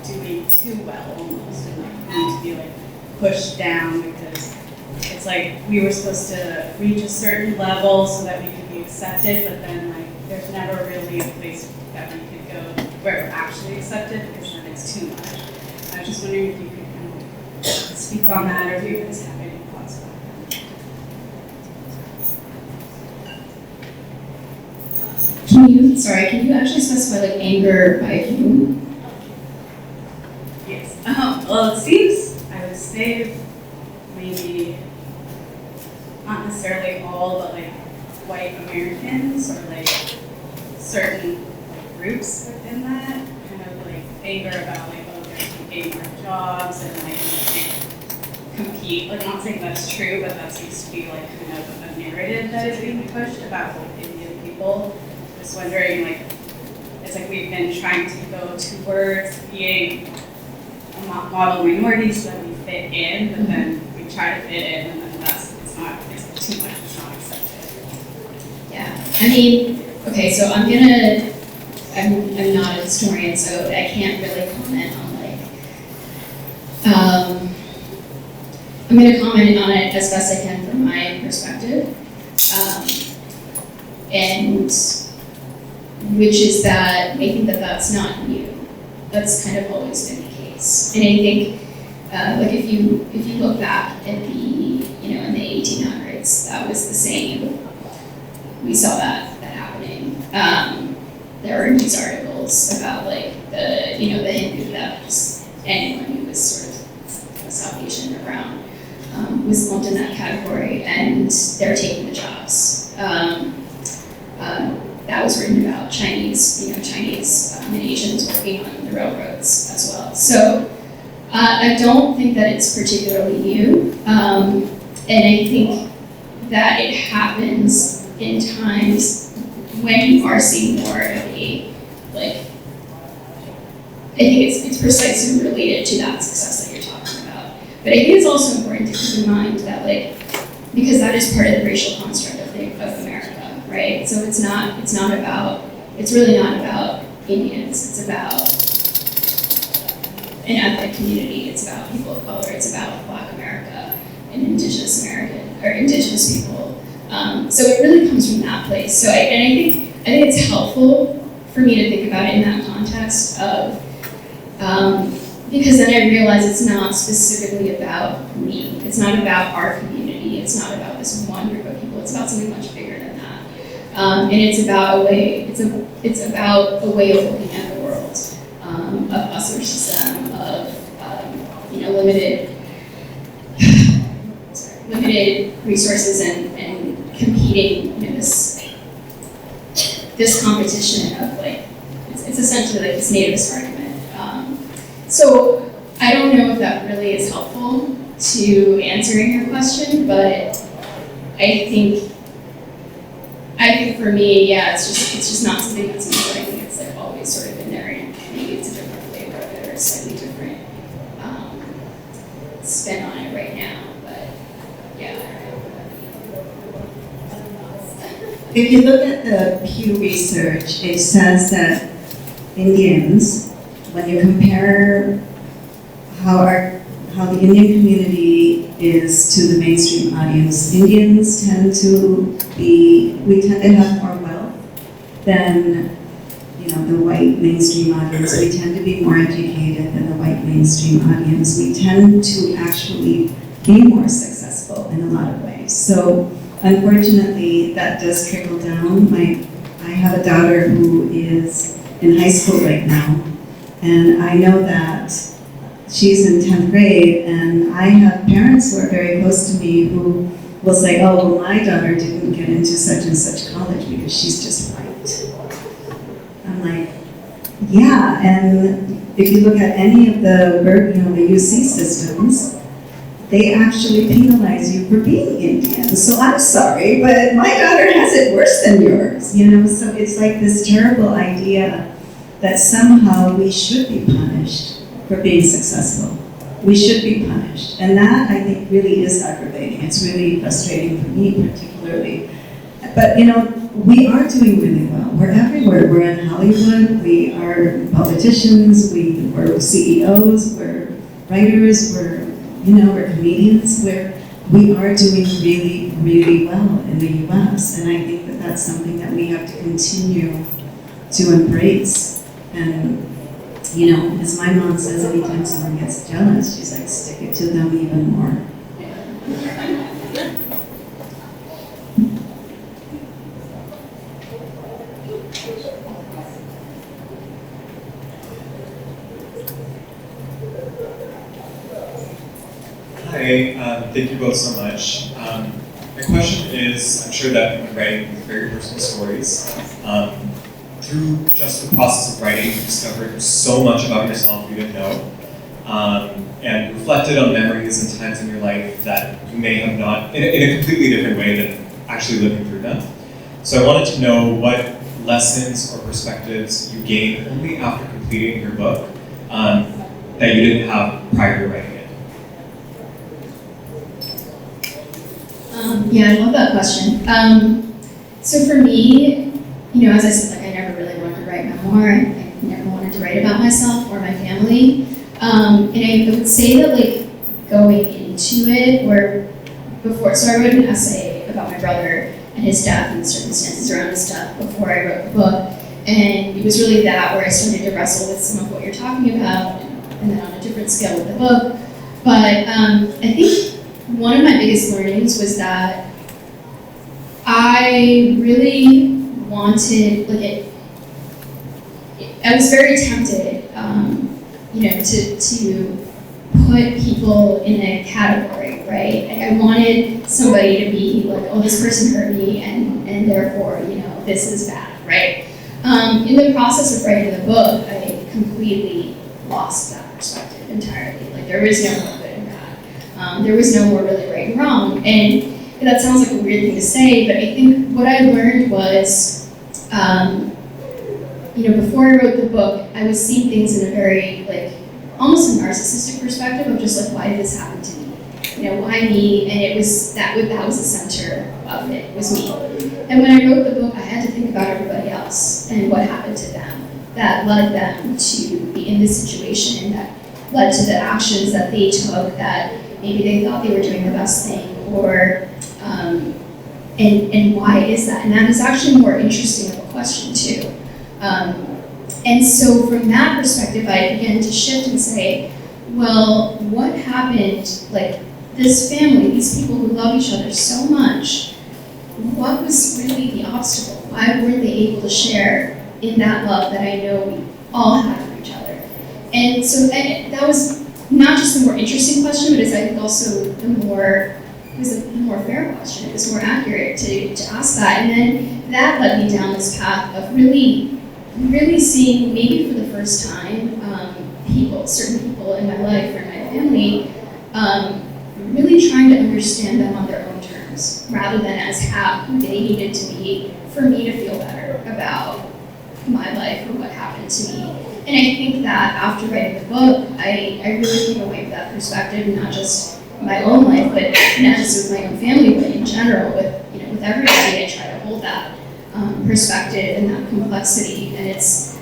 S5: doing too well almost and like need to be like pushed down because it's like we were supposed to reach a certain level so that we could be accepted, but then like there's never really a place that we could go where we're actually accepted because then it's too much. I was just wondering if you could kind of speak on that, or if you guys have any thoughts about that.
S3: Can you actually specify like anger by whom?
S5: Yes. Well, it seems, I would say, maybe not necessarily all, but like white Americans or like certain groups within that, kind of like anger about like, oh, they're getting more jobs and like they can't compete. Like, I'm not saying that's true, but that seems to be like kind of a narrative that is being pushed about like Indian people. Just wondering, like, it's like we've been trying to go towards being a model minority so that we fit in, but then we try to fit in, and then it's too much, it's not accepted.
S3: Yeah, I mean, okay, so I'm not a historian, so I can't really comment on like, I'm gonna comment on it as best I can from my perspective. And which is that I think that that's not new. That's kind of always been the case. And I think, like if you look back at the, in the 1800s, that was the same. We saw that happening. There were news articles about like the Hindu that was anyone who was sort of South Asian or brown was lumped in that category, and they're taking the jobs. That was written about Chinese and Asians working on the railroads as well. So I don't think that it's particularly new, and I think that it happens in times when you are seeing more of a, like, I think it's precisely related to that success that you're talking about. But I think it's also important to keep in mind that, like, because that is part of the racial construct of America, right? So it's really not about, Indians, it's about an ethnic community, it's about people of color, it's about Black America and Indigenous people. So it really comes from that place. So I think it's helpful for me to think about it in that context of, because then I realize it's not specifically about me. It's not about our community. It's not about this one group of people. It's about something much bigger than that. And it's about a way. It's about a way of looking at the world, of us versus them, of limited resources and competing. This competition of like, it's essentially like this nativist argument. So I don't know if that really is helpful to answering your question, but I think for me, yeah, it's just not something that's new. I think it's like always sort of in there, and maybe it's a different flavor of it or a slightly different spin on it right now. But yeah.
S4: If you look at the Pew Research, it says that Indians, when you compare how the Indian community is to the mainstream audience, Indians tend to have more wealth than the white mainstream audience. We tend to be more educated than the white mainstream audience. We tend to actually be more successful in a lot of ways. So unfortunately, that does trickle down. I have a daughter who is in high school right now, and I know that she's in 10th grade, and I have parents who are very close to me who will say, oh, well, my daughter didn't get into such and such college because she's just white. I'm like, yeah, and if you look at any of the UC systems, they actually penalize you for being Indian. So I'm sorry, but my daughter has it worse than yours, So it's like this terrible idea that somehow we should be punished for being successful. We should be punished. And that, I think, really is aggravating. It's really frustrating for me, particularly. But, we are doing really well. We're everywhere. We're in Hollywood. We are politicians. We're CEOs. We're writers. We're comedians. We are doing really, really well in the U.S. And I think that that's something that we have to continue to embrace. And, as my mom says, anytime someone gets jealous, she's like, stick it to them even more.
S6: Hi, thank you both so much. My question is, I'm sure that when writing these very personal stories, through just the process of writing, you discovered so much about yourself you didn't know, and reflected on memories and times in your life that you may have not, in a completely different way than actually living through them. So I wanted to know what lessons or perspectives you gained only after completing your book that you didn't have prior to writing it.
S3: Yeah, I love that question. So for me, as I said, I never really wanted to write memoir. I never wanted to write about myself or my family. And I would say that going into it, or before, so I wrote an essay about my brother and his death and the circumstances around his death before I wrote the book. And it was really that where I started to wrestle with some of what you're talking about, and then on a different scale with the book. But I think one of my biggest learnings was that I really wanted, I was very tempted, to put people in a category, right? I wanted somebody to be like, oh, this person hurt me, and therefore, this is bad, right? In the process of writing the book, I completely lost that perspective entirely. There was no more good and bad. There was no more really right and wrong. And that sounds like a weird thing to say, but I think what I learned was, before I wrote the book, I was seeing things in a very, almost a narcissistic perspective of just why did this happen to me? Why me? And it was, that was the center of it, was me. And when I wrote the book, I had to think about everybody else and what happened to them. that led them to be in this situation and that led to the actions that they took that maybe they thought they were doing the best thing, or and why is that? And that is actually more interesting of a question too. And so from that perspective, I began to shift and say, well, what happened, like this family, these people who love each other so much, what was really the obstacle? Why weren't they able to share in that love that I know we all have for each other? And so that was not just the more interesting question, but it's I think also the more fair question. It was more accurate to ask that. And then that led me down this path of really seeing, maybe for the first time, certain people in my life or in my family, really trying to understand them on their own terms, rather than as who they needed to be for me to feel better about my life or what happened to me. And I think that after writing the book, I really came away with that perspective, not just my own life, but not just with my own family, but in general, with everybody. I try to hold that perspective and that complexity, and it's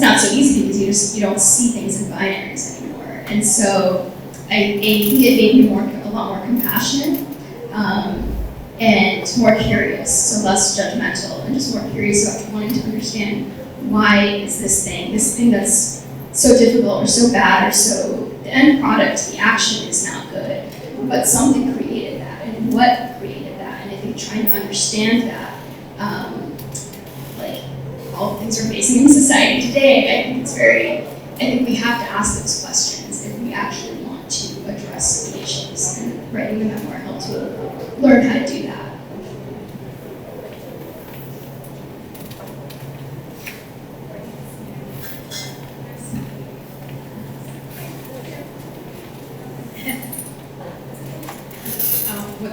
S3: not so easy because you don't see things in binaries anymore. And so I think it made me a lot more compassionate and more curious, so less judgmental, and just more curious about wanting to understand why is this thing that's so difficult or so bad or so, the end product, the action is not good, but something created that, and what created that. And I think trying to understand that, like all the things we're facing in society today, I think we have to ask those questions if we actually want to address the issues, and writing the memoir helped me learn how to do that.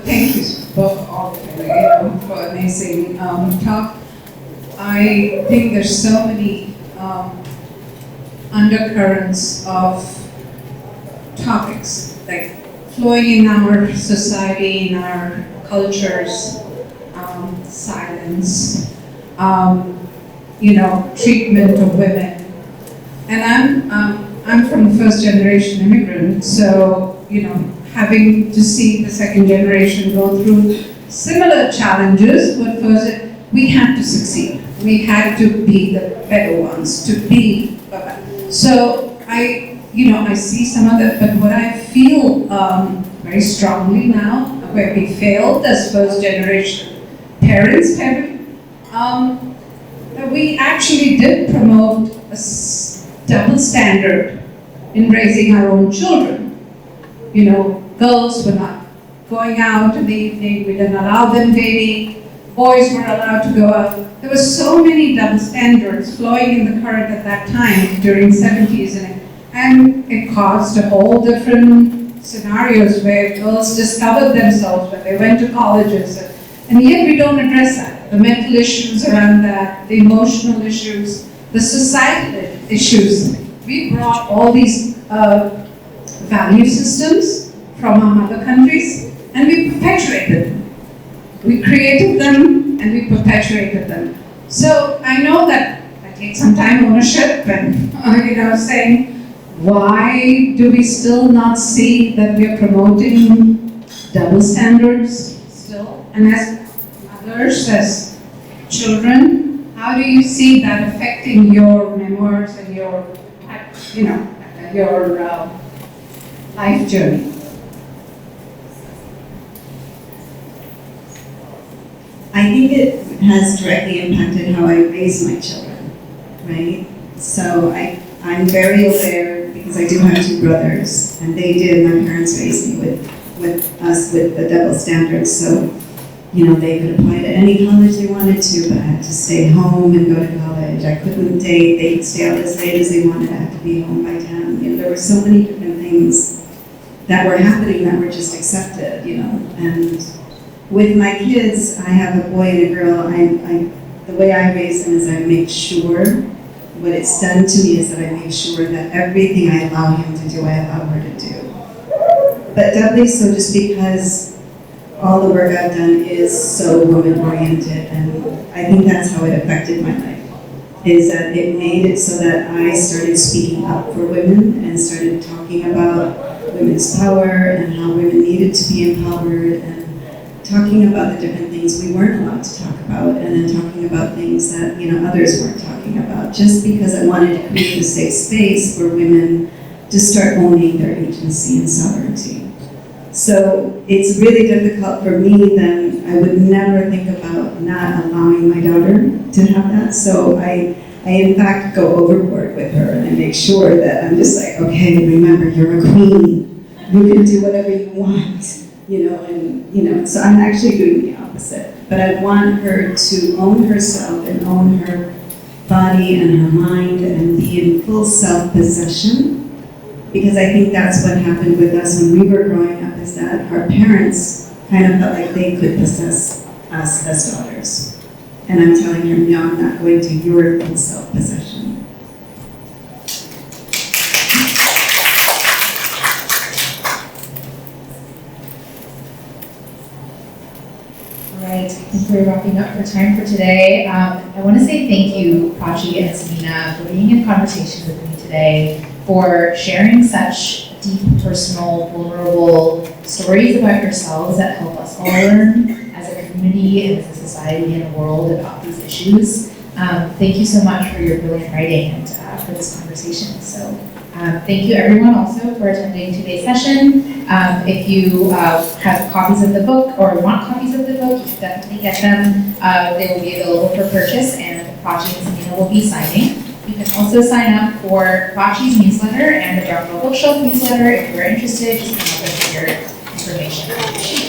S7: Thank you both all for amazing talk. I think there's so many undercurrents of topics like flowing in our society, in our cultures, silence, treatment of women. And I'm from the first generation immigrant, so having to see the second generation go through similar challenges, but first we had to succeed. We had to be the better ones, to be better. So I see some of that, but what I feel very strongly now, where we failed as first generation parents, that we actually did promote a double standard in raising our own children. Girls were not going out in the evening, we didn't allow them dating, boys were allowed to go out. There were so many double standards flowing in the current at that time during 70s, and it caused a whole different scenarios where girls discovered themselves when they went to colleges, and yet we don't address that. The mental issues around that, the emotional issues, the societal issues. We brought all these value systems from our mother countries, and we perpetuated them. We created them, and we perpetuated them. So I know that I take some time ownership and saying, why do we still not see that we are promoting double standards still? And as mothers, as children, how do you see that affecting your memoirs and your life journey?
S4: I think it has directly impacted how I raise my children, right? So I'm very aware, because I do have two brothers, and they did, my parents raised me with the double standards, so, they could apply to any college they wanted to, but I had to stay home and go to college. I couldn't date, they could stay out as late as they wanted, I had to be home by 10. There were so many different things that were happening that were just accepted, and with my kids, I have a boy and a girl. The way I raise them is I make sure, what it's done to me is that I make sure that everything I allow him to do, I allow her to do. But doubly so just because all the work I've done is so woman-oriented, and I think that's how it affected my life. is that it made it so that I started speaking up for women and started talking about women's power and how women needed to be empowered and talking about the different things we weren't allowed to talk about, and then talking about things that others weren't talking about, just because I wanted to create a safe space for women to start owning their agency and sovereignty. So it's really difficult for me then. I would never think about not allowing my daughter to have that. So I in fact go overboard with her and I make sure that I'm just like, okay, remember, you're a queen. You can do whatever you want, so I'm actually doing the opposite. But I want her to own herself and own her body and her mind and be in full self-possession. Because I think that's what happened with us when we were growing up, is that our parents kind of felt like they could possess us as daughters. And I'm telling her, no, I'm not going to your full self-possession.
S2: Right, I think we're wrapping up for time for today. I want to say thank you, Prachi and Samina, for being in conversation with me today, for sharing such deep, personal, vulnerable stories about yourselves that help us all learn as a community and as a society and a world about these issues. Thank you so much for your brilliant writing and for this conversation. So thank you everyone also for attending today's session. If you have copies of the book or want copies of the book, you should definitely get them. They will be available for purchase, and Prachi and Samina will be signing. You can also sign up for Prachi's newsletter and the Dark Bookshelf newsletter if you're interested. Just come up with your information.